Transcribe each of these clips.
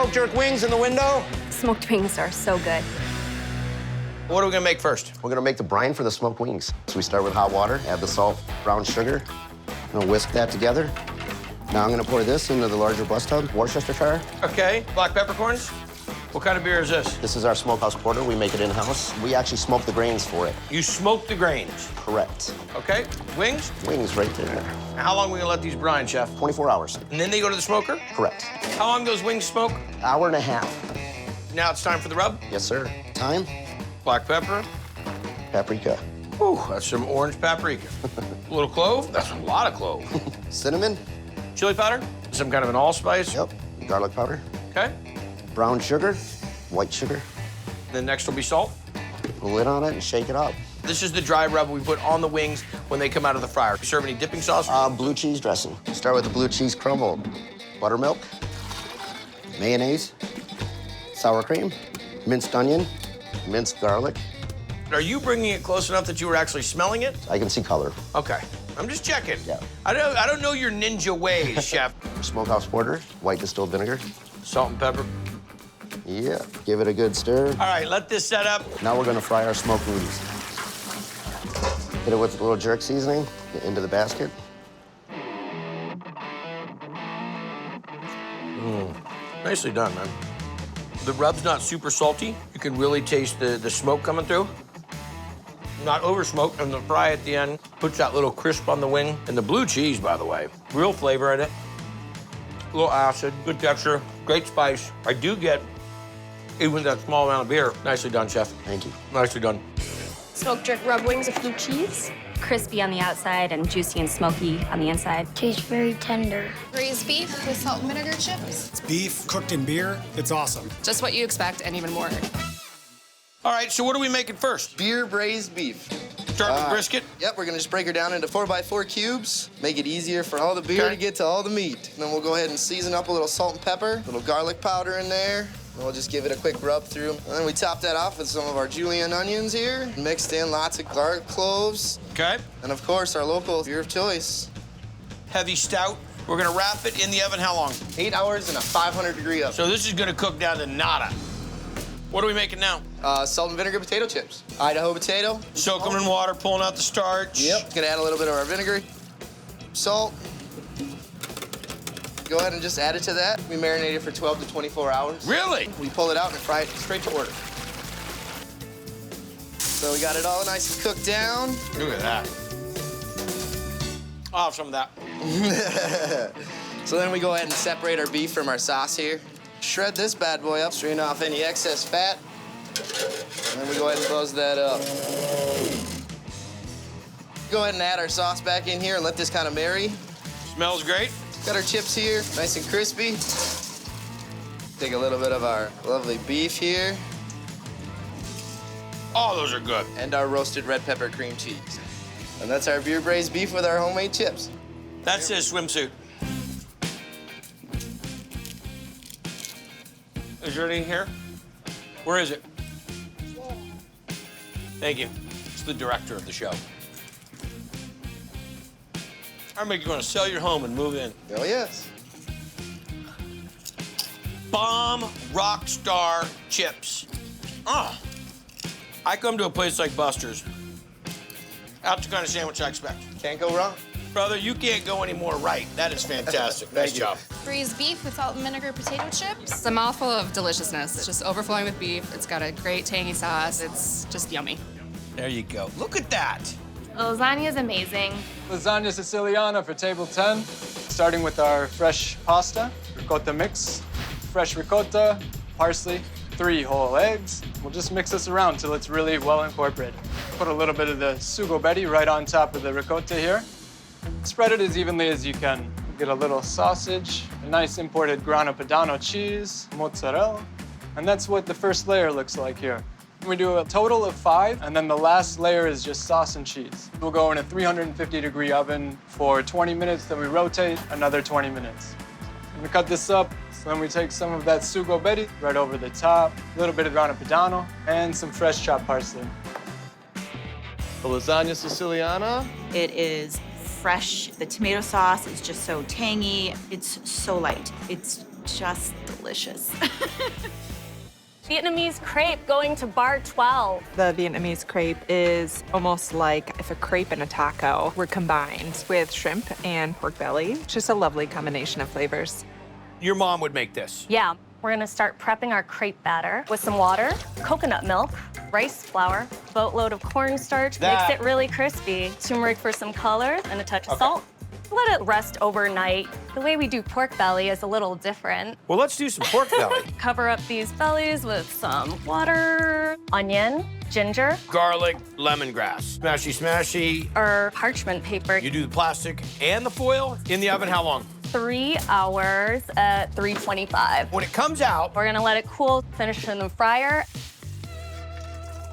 smoked jerk wings in the window. Smoked wings are so good. What are we gonna make first? We're gonna make the brine for the smoked wings. So we start with hot water, add the salt, brown sugar. I'm gonna whisk that together. Now I'm gonna pour this into the larger bus tub, Worcestershire. Okay, black peppercorns. What kind of beer is this? This is our smokehouse porter. We make it in-house. We actually smoke the grains for it. You smoke the grains. Correct. Okay, wings? Wings right there. Now, how long are we gonna let these brine, chef? 24 hours. And then they go to the smoker? Correct. How long do those wings smoke? Hour and a half. Now it's time for the rub. Yes, sir. Thyme, Black pepper. paprika, Ooh, that's some orange paprika. A little clove. That's a lot of clove. cinnamon. Chili powder. Some kind of an allspice. Yep. Garlic powder. Okay. Brown sugar, white sugar. Then next will be salt. Put a lid on it and shake it up. This is the dry rub we put on the wings when they come out of the fryer. You serve any dipping sauce? Blue cheese dressing. Start with the blue cheese crumble. Buttermilk, mayonnaise, sour cream, minced onion, minced garlic. Are you bringing it close enough that you were actually smelling it? I can see color. Okay. I'm just checking. Yeah. I don't know your ninja ways, chef. Smokehouse porter, white distilled vinegar. Salt and pepper. Yeah, give it a good stir. All right, let this set up. Now we're gonna fry our smoked wings. Hit it with a little jerk seasoning into the basket. Nicely done, man. The rub's not super salty. You can really taste the smoke coming through. Not over smoked, and the fry at the end puts that little crisp on the wing. And the blue cheese, by the way, real flavor in it. A little acid, good texture, great spice. I do get, even with that small amount of beer, nicely done, chef. Thank you. Nicely done. Smoked jerk rub wings with blue cheese. Crispy on the outside and juicy and smoky on the inside. Tastes very tender. Braised beef with salt and vinegar chips. It's beef cooked in beer. It's awesome. Just what you expect and even more. All right, so what are we making first? Beer braised beef. Start with brisket? Yep, we're gonna just break her down into 4x4 cubes, make it easier for all the beer Okay. to get to all the meat. And then we'll go ahead and season up a little salt and pepper, a little garlic powder in there. And we'll just give it a quick rub through. And then we top that off with some of our julienne onions here, mixed in lots of garlic cloves. Okay. And of course, our local beer of choice. Heavy stout. We're gonna wrap it in the oven how long? 8 hours in a 500-degree oven. So this is gonna cook down to nada. What are we making now? Salt and vinegar potato chips. Idaho potato. Soak them in water, pulling out the starch. Yep. Gonna add a little bit of our vinegar, salt. Go ahead and just add it to that. We marinate it for 12 to 24 hours. Really? We pull it out and fry it straight to order. So we got it all nice and cooked down. Look at that. I'll have some of that. So then we go ahead and separate our beef from our sauce here. Shred this bad boy up, strain off any excess fat. And then we go ahead and close that up. Go ahead and add our sauce back in here and let this kind of marry. Smells great. Got our chips here, nice and crispy. Take a little bit of our lovely beef here. Oh, those are good. And our roasted red pepper cream cheese. And that's our beer braised beef with our homemade chips. That's his swimsuit. Is there any here? Where is it? Thank you. It's the director of the show. I make you want to sell your home and move in. Oh, yes. Bomb rock star chips. Oh. I come to a place like Buster's. That's the kind of sandwich I expect. Can't go wrong. Brother, you can't go any more right. That is fantastic. Nice job. Braised beef with salt and vinegar potato chips. It's a mouthful of deliciousness. It's just overflowing with beef. It's got a great tangy sauce. It's just yummy. There you go. Look at that. The lasagna is amazing. Lasagna Siciliana for table 10. Starting with our fresh pasta, ricotta mix, fresh ricotta, parsley, 3 whole eggs. We'll just mix this around till it's really well incorporated. Put a little bit of the sugo Betty right on top of the ricotta here. Spread it as evenly as you can. Get a little sausage, a nice imported grana padano cheese, mozzarella, and that's what the first layer looks like here. We do a total of 5, and then the last layer is just sauce and cheese. We'll go in a 350-degree oven for 20 minutes, then we rotate another 20 minutes. And we cut this up, so then we take some of that sugo Betty right over the top, a little bit of grana padano, and some fresh chopped parsley. The Lasagna Siciliana. It is fresh. The tomato sauce is just so tangy. It's so light. It's just delicious. Vietnamese crepe going to bar 12. The Vietnamese crepe is almost like if a crepe and a taco were combined with shrimp and pork belly. Just a lovely combination of flavors. Your mom would make this. Yeah, we're gonna start prepping our crepe batter with some water, coconut milk, rice flour, boatload of cornstarch, makes it really crispy, turmeric for some color, and a touch of salt. Let it rest overnight. The way we do pork belly is a little different. Well, let's do some pork belly. Cover up these bellies with some water, onion, ginger, Garlic, lemongrass. Smashy, smashy. or parchment paper. You do the plastic and the foil in the oven how long? 3 hours at 325. When it comes out, We're gonna let it cool, finish in the fryer.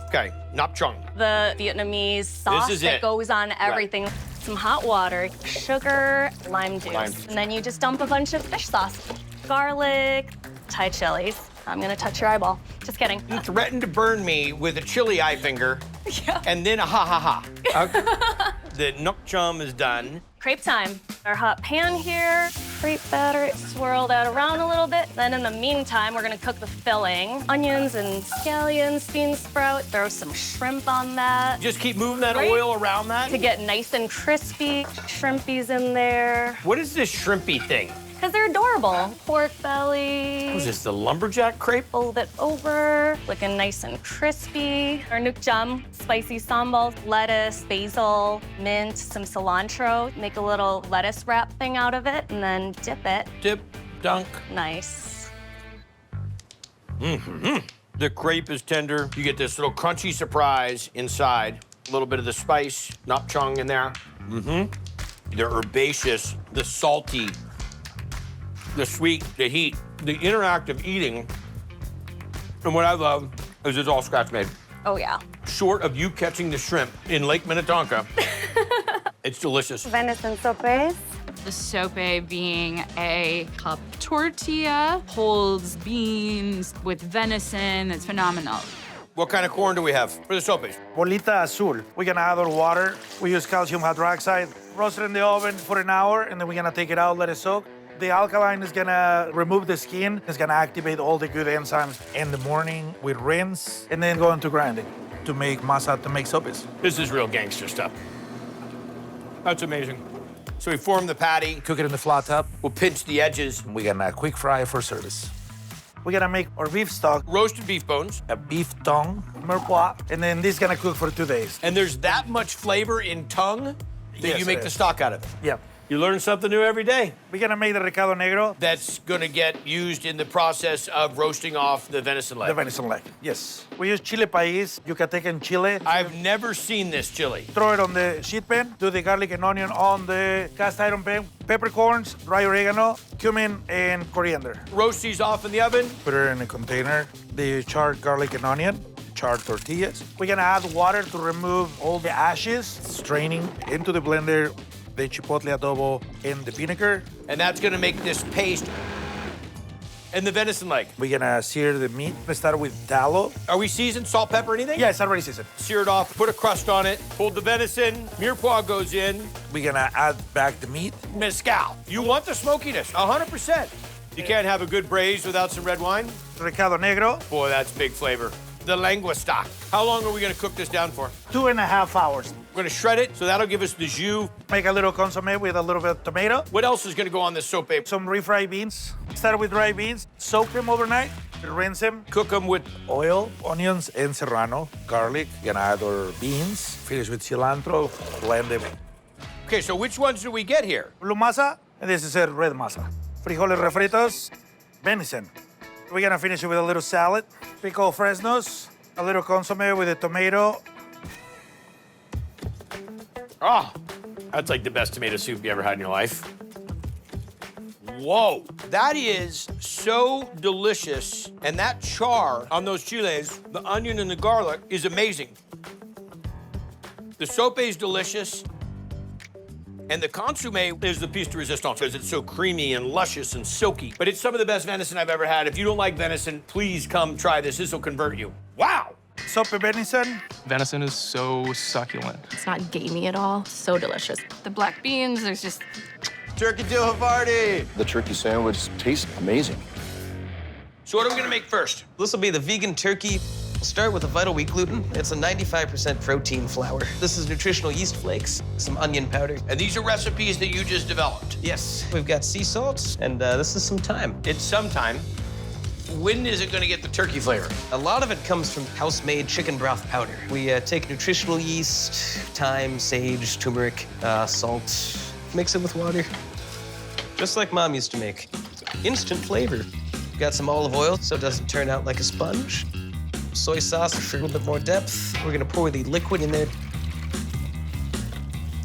okay, nop chung. The Vietnamese sauce is that it. goes on everything. Some hot water, sugar, lime juice. Lime juice. And then you just dump a bunch of fish sauce. Garlic, Thai chilies. I'm gonna touch your eyeball. Just kidding. You threatened to burn me with a chili eye finger, Yeah. and then a ha ha ha. The nok chum is done. Crepe time. Our hot pan here, crepe batter, swirl that around a little bit. Then in the meantime, we're gonna cook the filling. Onions and scallions, bean sprout, throw some shrimp on that. Just keep moving that Right. oil around that. To get nice and crispy. Shrimpies in there, What is this shrimpy thing? because they're adorable. Pork belly. What is this, the lumberjack crepe? Fold it over, looking nice and crispy. Our nuk jam, spicy sambal, lettuce, basil, mint, some cilantro. Make a little lettuce wrap thing out of it, and then dip it. Dip, dunk. Nice. The crepe is tender. You get this little crunchy surprise inside. A little bit of the spice, nop chung in there. The herbaceous, the salty, the sweet, the heat, the interactive eating. And what I love is it's all scratch made. Oh, yeah. Short of you catching the shrimp in Lake Minnetonka, it's delicious. Venison Sopes. The sope being a cup tortilla, holds beans with venison. It's phenomenal. What kind of corn do we have for the sopes? Bolita azul. We're gonna add our water. We use calcium hydroxide. Roast it in the oven for an hour, and then we're gonna take it out, let it soak. The alkaline is gonna remove the skin. It's gonna activate all the good enzymes. In the morning, we rinse, and then go into grinding to make masa, to make sopes. This is real gangster stuff. That's amazing. So we form the patty. Cook it in the flat top. We'll pinch the edges. We're gonna quick fry for service. We're gonna make our beef stock, Roasted beef bones. a beef tongue, mirepoix, and then this is gonna cook for 2 days. And there's that much flavor in tongue that Yes, you make there the is. stock out of it. Yeah. You learn something new every day. We're gonna make the recado negro, That's gonna get used in the process of roasting off the venison leg. the venison leg. Yes. We use chile país, Yucatecan chile. I've never seen this chili. Throw it on the sheet pan, do the garlic and onion on the cast iron pan, peppercorns, dry oregano, cumin, and coriander. Roast these off in the oven. Put it in a container, the charred garlic and onion, charred tortillas. We're gonna add water to remove all the ashes, straining into the blender, the chipotle adobo and the vinegar. And that's gonna make this paste. And the venison leg. We're gonna sear the meat. Let's start with tallow. Are we seasoned, salt, pepper, anything? Yeah, it's already seasoned. Sear it off, put a crust on it, hold the venison, mirepoix goes in, We're gonna add back the meat. mezcal. You want the smokiness, 100%. You can't have a good braised without some red wine. Recado negro, Boy, that's big flavor. The lengua stock. How long are we gonna cook this down for? 2.5 hours. We're gonna shred it, so that'll give us the jus. Make a little consomme with a little bit of tomato. What else is gonna go on this sope? Some refried beans. Start with dry beans. Soak them overnight. Rinse them. Cook them with Oil, onions, and serrano. Garlic. Gonna add our beans. Finish with cilantro. Blend them. Okay, so which ones do we get here? Blue masa. And this is a red masa. Frijoles refritos. Venison. We're gonna finish it with a little salad. Pickled fresnos. A little consomme with a tomato. Oh, that's like the best tomato soup you ever had in your life. Whoa, that is so delicious. And that char on those chiles, the onion and the garlic, is amazing. The sope is delicious. And the consomme is the piece de resistance because it's so creamy and luscious and silky. But it's some of the best venison I've ever had. If you don't like venison, please come try this. This will convert you. Wow. Sope venison. Venison is so succulent. It's not gamey at all. So delicious. The black beans, there's just Turkey dill Havarti. The turkey sandwich tastes amazing. So what are we gonna make first? This will be the vegan turkey. We'll start with the vital wheat gluten. It's a 95% protein flour. This is nutritional yeast flakes, some onion powder. And these are recipes that you just developed? Yes. We've got sea salt, and this is some thyme. It's some thyme. When is it gonna get the turkey flavor? A lot of it comes from house-made chicken broth powder. We take nutritional yeast, thyme, sage, turmeric, salt, mix it with water, just like Mom used to make. Instant flavor. We've got some olive oil so it doesn't turn out like a sponge. Soy sauce for a little bit more depth. We're gonna pour the liquid in there.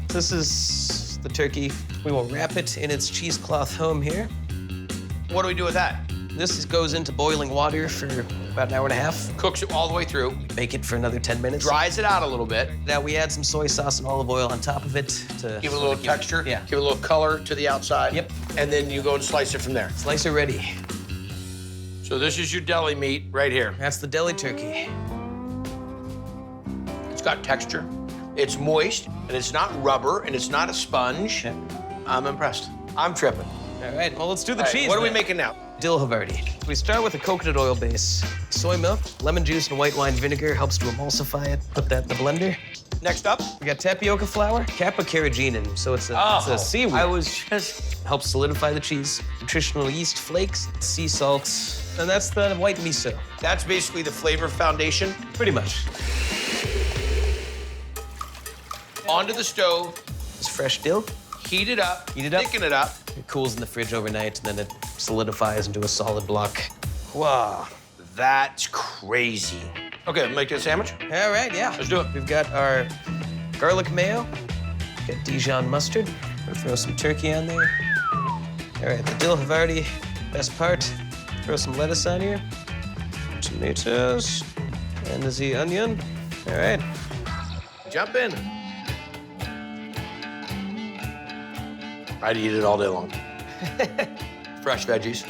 This is the turkey. We will wrap it in its cheesecloth home here. What do we do with that? This goes into boiling water for about an hour and a half. Cooks it all the way through. Bake it for another 10 minutes. Dries it out a little bit. Now we add some soy sauce and olive oil on top of it to give it a little texture. Yeah. Give it a little color to the outside. Yep. And then you go and slice it from there. Slicer ready. So this is your deli meat right here. That's the deli turkey. It's got texture. It's moist, and it's not rubber, and it's not a sponge. Yeah. I'm impressed. I'm tripping. All right, well, let's do the All right, cheese. what are we then. making now? Dill Havarti. We start with a coconut oil base. Soy milk, lemon juice, and white wine vinegar helps to emulsify it. Put that in the blender. Next up? We got tapioca flour, kappa carrageenan, so it's a seaweed. I was just... Helps solidify the cheese. Nutritional yeast flakes, sea salt, and that's the white miso. That's basically the flavor foundation. Pretty much. Onto the stove. It's fresh dill. Heat it up. Heat it up. Thicken it up. It cools in the fridge overnight, and then it solidifies into a solid block. Wow, that's crazy. Okay, make this sandwich. All right, yeah. Let's do it. We've got our garlic mayo. Got Dijon mustard. We'll throw some turkey on there. All right, the dill Havarti, best part. Throw some lettuce on here. Tomatoes. And the onion. All right. Jump in. I'd eat it all day long. Fresh veggies,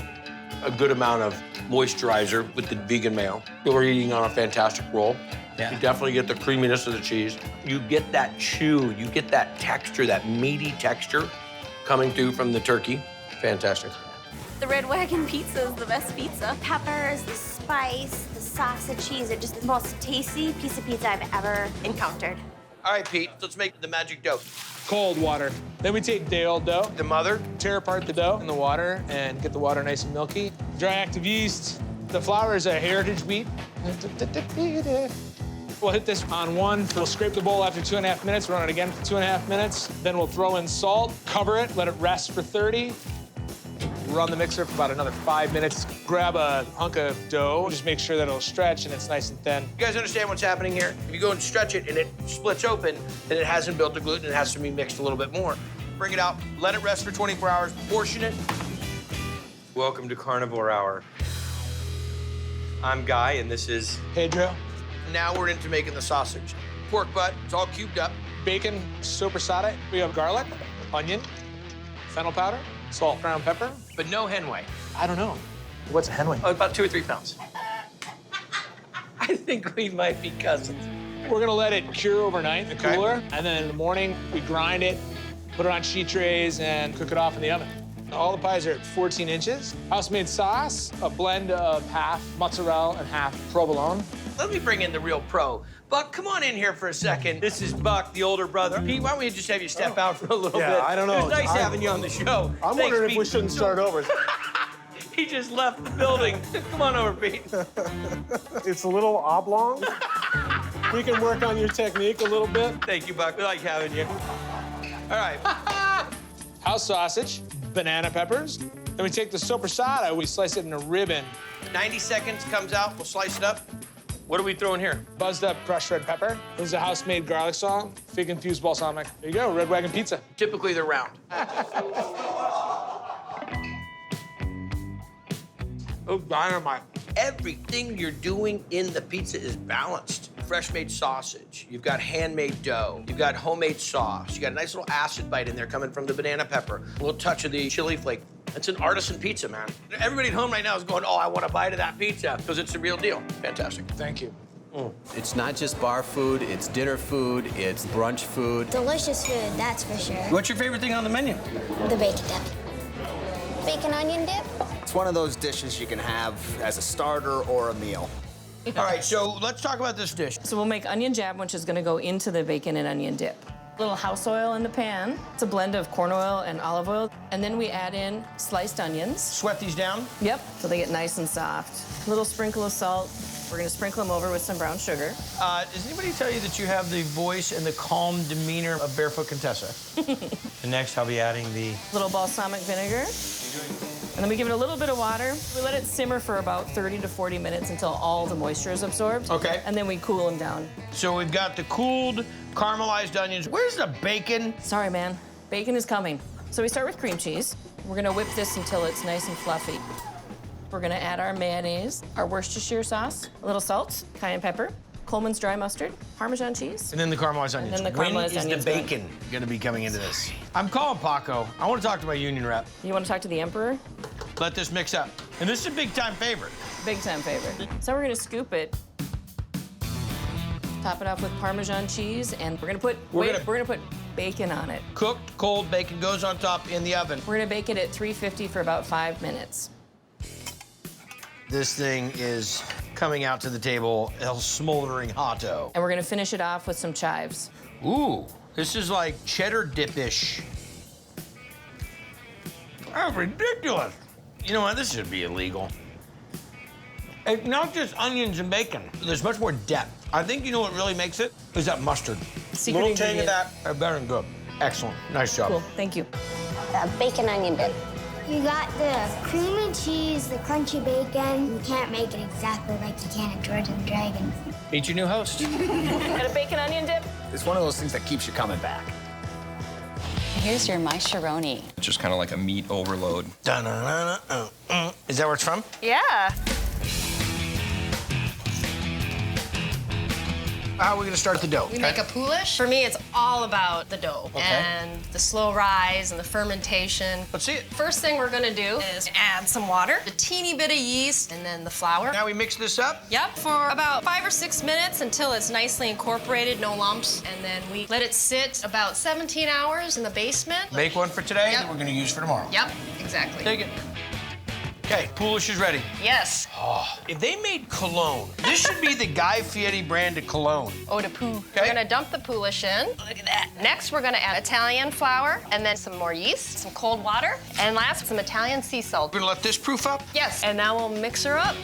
a good amount of moisturizer with the vegan mayo. You're eating on a fantastic roll. Yeah. You definitely get the creaminess of the cheese. You get that chew, you get that texture, that meaty texture coming through from the turkey. Fantastic. The Red Wagon Pizza is the best pizza. Peppers, the spice, the sauce, the cheese are just the most tasty piece of pizza I've ever encountered. All right, Pete, let's make the magic dough. Cold water. Then we take day-old dough. The mother. Tear apart the dough in the water and get the water nice and milky. Dry active yeast. The flour is a heritage wheat. We'll hit this on one. We'll scrape the bowl after 2.5 minutes, run it again for 2.5 minutes. Then we'll throw in salt, cover it, let it rest for 30. Run the mixer for about another 5 minutes. Grab a hunk of dough, just make sure that it'll stretch and it's nice and thin. You guys understand what's happening here? If you go and stretch it and it splits open, then it hasn't built the gluten, it has to be mixed a little bit more. Bring it out, let it rest for 24 hours, portion it. Welcome to Carnivore Hour. I'm Guy, and this is Pedro. Now we're into making the sausage. Pork butt, it's all cubed up. Bacon, sopressata. We have garlic, onion, fennel powder, salt, ground pepper. But no hen whey. I don't know. What's a hen whey? Oh, about 2 or 3 pounds. I think we might be cousins. We're gonna let it cure overnight in the cooler, and then in the morning, we grind it, put it on sheet trays, and cook it off in the oven. All the pies are at 14 inches. House-made sauce, a blend of half mozzarella and half provolone. Let me bring in the real pro. Buck, come on in here for a second. This is Buck, the older brother. Pete, why don't we just have you step out for a little bit? I don't know. It's nice having you on the show. I'm Thanks, wondering if Pete. we shouldn't start over. He just left the building. Come on over, Pete. It's a little oblong. We can work on your technique a little bit. Thank you, Buck. We like having you. All right. House sausage, banana peppers. Then we take the sopressata, we slice it in a ribbon. 90 seconds comes out, we'll slice it up. What are we throwing here? Buzzed up crushed red pepper. This is a house-made garlic salt, fig-infused balsamic. There you go, Red Wagon Pizza. Typically, they're round. Oh, dynamite. Everything you're doing in the pizza is balanced. Fresh-made sausage, you've got handmade dough, you've got homemade sauce, you got a nice little acid bite in there coming from the banana pepper, a little touch of the chili flake. It's an artisan pizza, man. Everybody at home right now is going, oh, I want a bite of that pizza, because it's the real deal. Fantastic. Thank you. It's not just bar food, it's dinner food, it's brunch food. Delicious food, that's for sure. What's your favorite thing on the menu? The bacon dip. Bacon onion dip? It's one of those dishes you can have as a starter or a meal. All right, so let's talk about this dish. So we'll make onion jab, which is gonna go into the bacon and onion dip. Little house oil in the pan. It's a blend of corn oil and olive oil. And then we add in sliced onions. Sweat these down? Yep, so they get nice and soft. A little sprinkle of salt. We're gonna sprinkle them over with some brown sugar. Does anybody tell you that you have the voice and the calm demeanor of Barefoot Contessa? And next, I'll be adding the... Little balsamic vinegar. And then we give it a little bit of water. We let it simmer for about 30 to 40 minutes until all the moisture is absorbed. Okay. And then we cool them down. So we've got the cooled, caramelized onions. Where's the bacon? Sorry, man. Bacon is coming. So we start with cream cheese. We're gonna whip this until it's nice and fluffy. We're gonna add our mayonnaise, our Worcestershire sauce, a little salt, cayenne pepper, Coleman's dry mustard, Parmesan cheese. And then the caramelized onions. And then the When caramelized is onions the going. bacon going to be coming into this? I'm calling Paco. I want to talk to my union rep. You want to talk to the emperor? Let this mix up. And this is a big-time favorite. Big time favorite. So we're gonna scoop it, top it off with Parmesan cheese, and we're gonna put bacon on it. Cooked, cold bacon goes on top in the oven. We're gonna bake it at 350 for about 5 minutes. This thing is coming out to the table, a smoldering hotto. And we're gonna finish it off with some chives. Ooh, this is like cheddar dip-ish. That's ridiculous. You know what, this should be illegal. It's not just onions and bacon. There's much more depth. I think you know what really makes it? Is that mustard. Secret Little tang of ingredient. that, better than good. Excellent, nice job. Cool, thank you. Bacon onion dip. You got the cream and cheese, the crunchy bacon. You can't make it exactly like you can at George and the Dragon. Meet your new host. Got a bacon onion dip? It's one of those things that keeps you coming back. Here's your macaroni. It's just kind of like a meat overload. Is that where it's from? Yeah. How are we gonna start the dough? We make a poulish. For me, it's all about the dough and the slow rise and the fermentation. Let's see it. First thing we're gonna do is add some water, a teeny bit of yeast, and then the flour. Now we mix this up? Yep, for about 5 or 6 minutes until it's nicely incorporated, no lumps. And then we let it sit about 17 hours in the basement. Make one for today that we're gonna use for tomorrow. Yep, exactly. Take it. Okay, poulish is ready. Yes. Oh, if they made cologne, this should be the Guy Fieri brand of cologne. Eau de Pou. We're gonna dump the poulish in. Look at that. Next, we're gonna add Italian flour, and then some more yeast, some cold water, and last, some Italian sea salt. We're gonna let this proof up? Yes, and now we'll mix her up.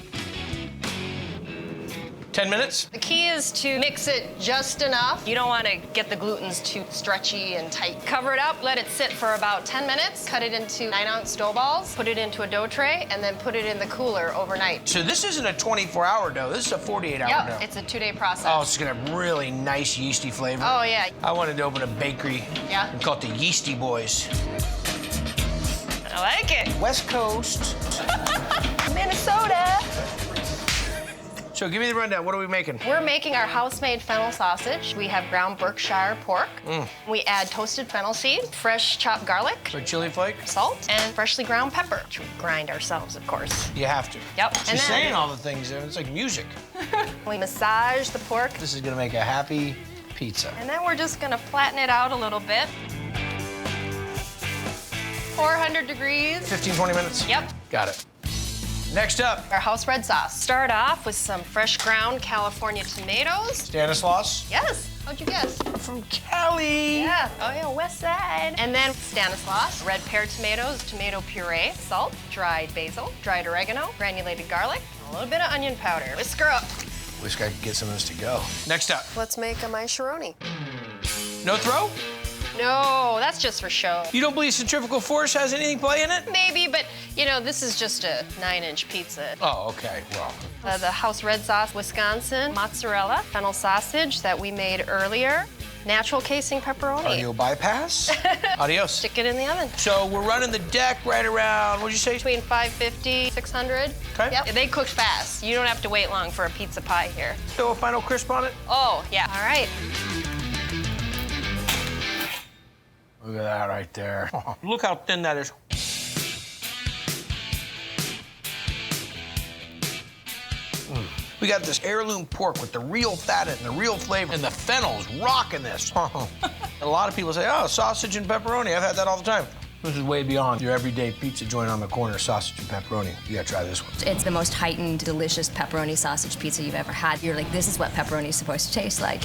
10 minutes? The key is to mix it just enough. You don't want to get the glutens too stretchy and tight. Cover it up, let it sit for about 10 minutes, cut it into 9-ounce dough balls, put it into a dough tray, and then put it in the cooler overnight. So this isn't a 24-hour dough, this is a 48-hour Yep, dough. it's a 2-day process. Oh, it's gonna have really nice yeasty flavor. Oh, yeah. I wanted to open a bakery Yeah. and call it the Yeasty Boys. I like it. West Coast. Minnesota. So give me the rundown, what are we making? We're making our house-made fennel sausage. We have ground Berkshire pork. We add toasted fennel seed, fresh chopped garlic, So chili flake? salt, and freshly ground pepper, which we grind ourselves, of course. You have to. Yep. She's saying all the things, it's like music. We massage the pork, This is gonna make a happy pizza. and then we're just gonna flatten it out a little bit. 400 degrees. 15, 20 minutes? Yep. Got it. Next up, Our house red sauce. Start off with some fresh ground California tomatoes. Stanislaus. Yes. How'd you guess? From Cali. Yeah. Oh, yeah, west side. And then Stanislaus, red pear tomatoes, tomato puree, salt, dried basil, dried oregano, granulated garlic, and a little bit of onion powder. Whisk her up. Wish I could get some of this to go. Next up, Let's make a macaroni. no throw? No, that's just for show. You don't believe centrifugal force has anything to play in it? Maybe, but you know, this is just a 9-inch pizza. Oh, okay, well. The house red sauce, Wisconsin, mozzarella, fennel sausage that we made earlier, natural casing pepperoni. Audio bypass. Adios. Stick it in the oven. So we're running the deck right around, what'd you say? Between 550, 600. Okay. Yep. They cook fast. You don't have to wait long for a pizza pie here. Throw a final crisp on it? Oh, yeah. All right. Look at that right there. Look how thin that is. We got this heirloom pork with the real fat and the real flavor, and the fennel's rocking this. A lot of people say, oh, sausage and pepperoni. I've had that all the time. This is way beyond your everyday pizza joint on the corner, sausage and pepperoni. You gotta try this one. It's the most heightened, delicious pepperoni sausage pizza you've ever had. You're like, this is what pepperoni is supposed to taste like.